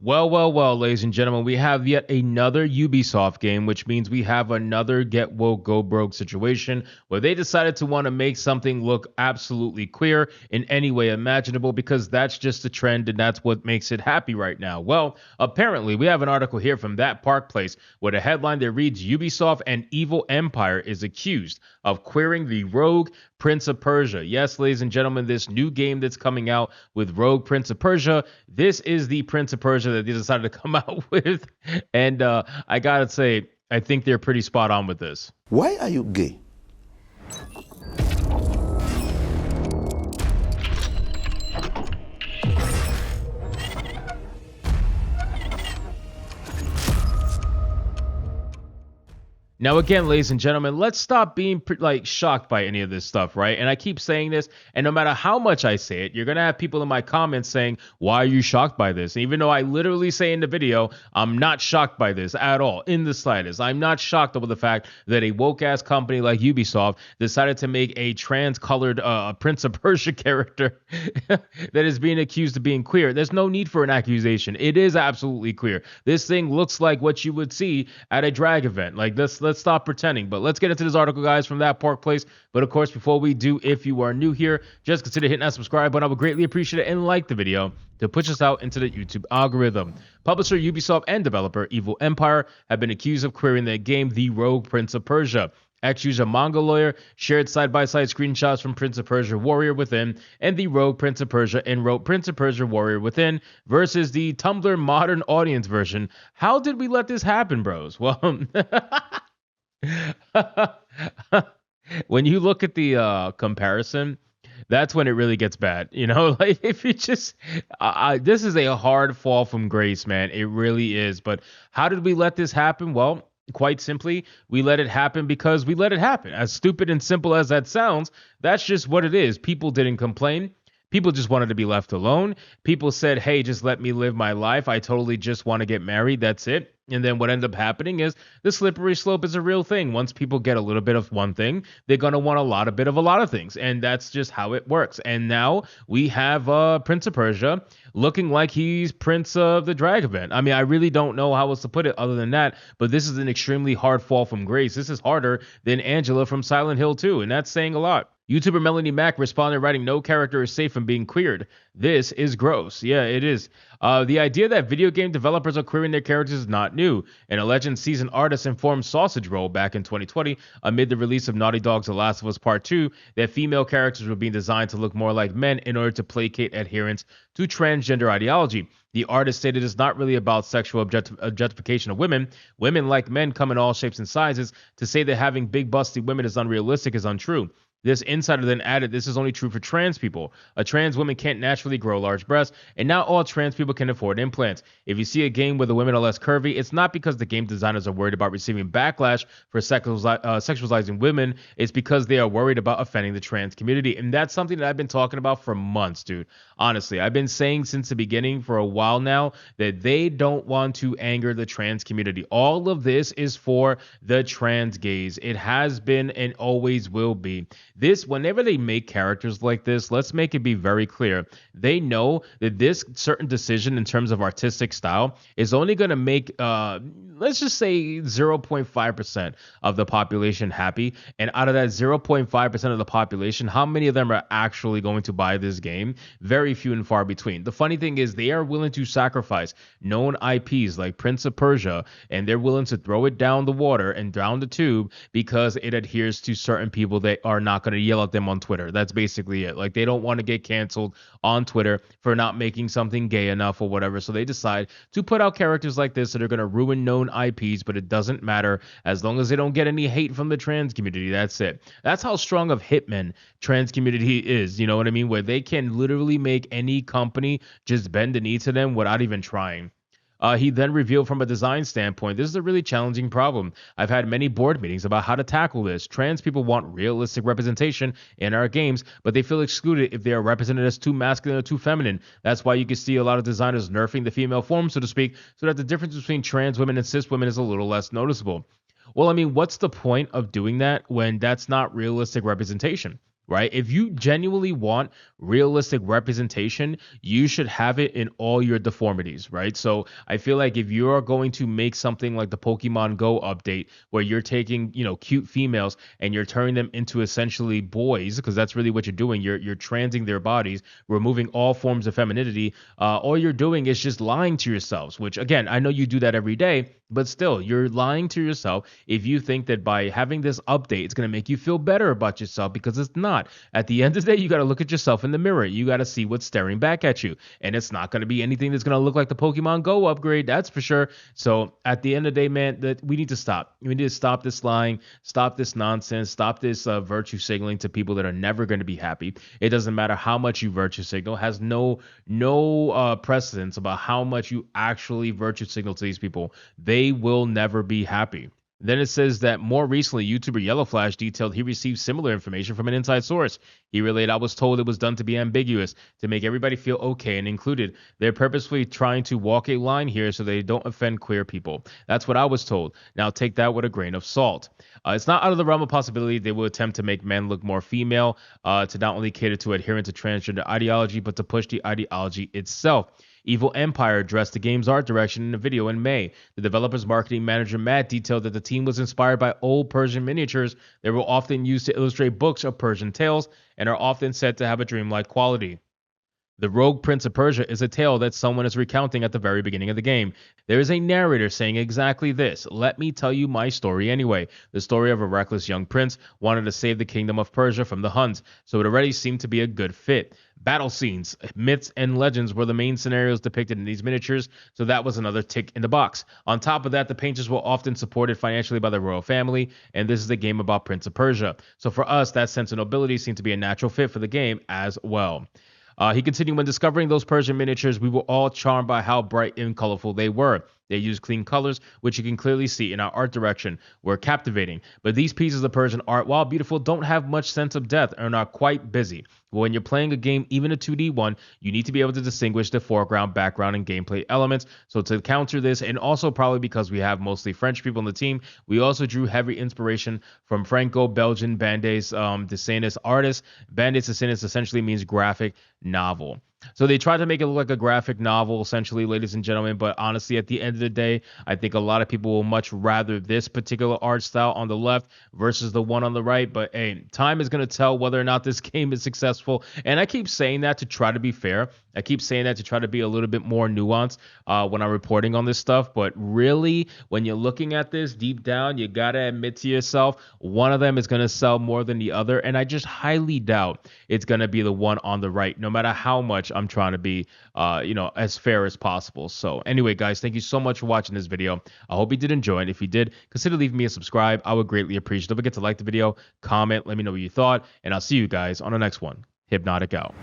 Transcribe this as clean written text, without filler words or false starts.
Well, ladies and gentlemen, we have yet another Ubisoft game, which means we have another get woke, go broke situation where they decided to want to make something look absolutely queer in any way imaginable because that's just the trend and that's what makes it happy right now. Well, apparently, we have an article here from That Park Place where the headline that reads Ubisoft and Evil Empire is accused of queering the rogue Prince of Persia. Yes, ladies and gentlemen, this new game that's coming out with Rogue Prince of Persia. This is the Prince of Persia that they decided to come out with. And I gotta say, I think they're pretty spot on with this. Why are you gay? Now, again, ladies and gentlemen, let's stop being shocked by any of this stuff, right? And I keep saying this, and no matter how much I say it, you're going to have people in my comments saying, why are you shocked by this? And even though I literally say in the video, I'm not shocked by this at all, in the slightest. I'm not shocked over the fact that a woke-ass company like Ubisoft decided to make a trans-colored Prince of Persia character that is being accused of being queer. There's no need for an accusation. It is absolutely queer. This thing looks like what you would see at a drag event. Like this. Let's stop pretending. But let's get into this article, guys, from That Park Place. But of course, before we do, if you are new here, just consider hitting that subscribe button. I would greatly appreciate it and like the video to push us out into the YouTube algorithm. Publisher Ubisoft and developer Evil Empire have been accused of queering their game, The Rogue Prince of Persia. Ex-user Manga Lawyer shared side-by-side screenshots from Prince of Persia Warrior Within and the Rogue Prince of Persia and wrote Prince of Persia Warrior Within versus the Tumblr modern audience version. How did we let this happen, bros? Well, when you look at the comparison, that's when it really gets bad. You know, like if you just, this is a hard fall from grace, man. It really is. But how did we let this happen? Well, quite simply, we let it happen because we let it happen. As stupid and simple as that sounds, that's just what it is. People didn't complain. People just wanted to be left alone. People said, hey, just let me live my life. I totally just want to get married. That's it. And then what ended up happening is the slippery slope is a real thing. Once people get a little bit of one thing, they're going to want a bit of a lot of things. And that's just how it works. And now we have Prince of Persia looking like he's Prince of the drag event. I mean, I really don't know how else to put it other than that. But this is an extremely hard fall from grace. This is harder than Angela from Silent Hill 2. And that's saying a lot. YouTuber Melanie Mack responded writing, no character is safe from being queered. This is gross. Yeah, it is. The idea that video game developers are queering their characters is not new. An alleged seasoned artist informed Sausage Roll back in 2020, amid the release of Naughty Dog's The Last of Us Part 2, that female characters were being designed to look more like men in order to placate adherents to transgender ideology. The artist stated it's not really about sexual objectification of women. Women, like men, come in all shapes and sizes. To say that having big busty women is unrealistic is untrue. This insider then added, this is only true for trans people. A trans woman can't naturally grow large breasts, and not all trans people can afford implants. If you see a game where the women are less curvy, it's not because the game designers are worried about receiving backlash for sexualizing women. It's because they are worried about offending the trans community. And that's something that I've been talking about for months, dude. Honestly, I've been saying since the beginning for a while now that they don't want to anger the trans community. All of this is for the trans gays. It has been and always will be. Whenever they make characters like this, let's make it be very clear. They know that this certain decision in terms of artistic style is only going to make, let's just say 0.5% of the population happy. And out of that 0.5% of the population, how many of them are actually going to buy this game? Very few and far between. The funny thing is they are willing to sacrifice known IPs like Prince of Persia, and they're willing to throw it down the water and down the tube because it adheres to certain people that are not going to yell at them on Twitter. That's basically it. Like, they don't want to get canceled on Twitter for not making something gay enough or whatever. So they decide to put out characters like this that are going to ruin known IPs, but it doesn't matter as long as they don't get any hate from the trans community. That's it. That's how strong of hitman trans community is. You know what I mean? Where they can literally make any company just bend the knee to them without even trying. He then revealed from a design standpoint, this is a really challenging problem. I've had many board meetings about how to tackle this. Trans people want realistic representation in our games, but they feel excluded if they are represented as too masculine or too feminine. That's why you can see a lot of designers nerfing the female form, so to speak, so that the difference between trans women and cis women is a little less noticeable. Well, I mean, what's the point of doing that when that's not realistic representation? right? If you genuinely want realistic representation, you should have it in all your deformities, right? So I feel like if you are going to make something like the Pokemon Go update where you're taking, cute females and you're turning them into essentially boys, because that's really what you're doing. You're transing their bodies, removing all forms of femininity. All you're doing is just lying to yourselves, which again, I know you do that every day, but still, you're lying to yourself if you think that by having this update, it's going to make you feel better about yourself, because it's not. At the end of the day, you got to look at yourself in the mirror. You got to see what's staring back at you. And it's not going to be anything that's going to look like the Pokemon Go upgrade, that's for sure. So at the end of the day, man, that we need to stop. We need to stop this lying, stop this nonsense, stop this virtue signaling to people that are never going to be happy. It doesn't matter how much you virtue signal, has no precedence about how much you actually virtue signal to these people. They will never be happy. Then it says that more recently, YouTuber Yellow Flash detailed he received similar information from an inside source. He relayed, "I was told it was done to be ambiguous, to make everybody feel okay and included. They're purposefully trying to walk a line here so they don't offend queer people. That's what I was told. Now take that with a grain of salt." It's not out of the realm of possibility they will attempt to make men look more female, to not only cater to adherents to transgender ideology, but to push the ideology itself. Evil Empire addressed the game's art direction in a video in May. The developer's marketing manager, Matt, detailed that the team was inspired by old Persian miniatures that were often used to illustrate books of Persian tales and are often said to have a dreamlike quality. The Rogue Prince of Persia is a tale that someone is recounting at the very beginning of the game. There is a narrator saying exactly this: "Let me tell you my story anyway." The story of a reckless young prince wanted to save the kingdom of Persia from the Huns, so it already seemed to be a good fit. Battle scenes, myths, and legends were the main scenarios depicted in these miniatures, so that was another tick in the box. On top of that, the painters were often supported financially by the royal family, and this is a game about Prince of Persia. So for us, that sense of nobility seemed to be a natural fit for the game as well. He continued, "When discovering those Persian miniatures, we were all charmed by how bright and colorful they were. They used clean colors, which you can clearly see in our art direction, were captivating. But these pieces of Persian art, while beautiful, don't have much sense of depth and are quite busy. When you're playing a game, even a 2D one, you need to be able to distinguish the foreground, background, and gameplay elements. So to counter this, and also probably because we have mostly French people on the team, we also drew heavy inspiration from Franco-Belgian Bandes Dessinis artists. Bandes Dessinis essentially means graphic novel." So they tried to make it look like a graphic novel, essentially, ladies and gentlemen. But honestly, at the end of the day, I think a lot of people will much rather this particular art style on the left versus the one on the right. But hey, time is going to tell whether or not this game is successful. And I keep saying that to try to be fair. I keep saying that to try to be a little bit more nuanced when I'm reporting on this stuff. But really, when you're looking at this deep down, you got to admit to yourself, one of them is going to sell more than the other. And I just highly doubt it's going to be the one on the right, no matter how much I'm trying to be, as fair as possible. So anyway, guys, thank you so much for watching this video. I hope you did enjoy it. If you did, consider leaving me a subscribe. I would greatly appreciate it. Don't forget to like the video, comment, let me know what you thought, and I'll see you guys on the next one. Hypnotic out.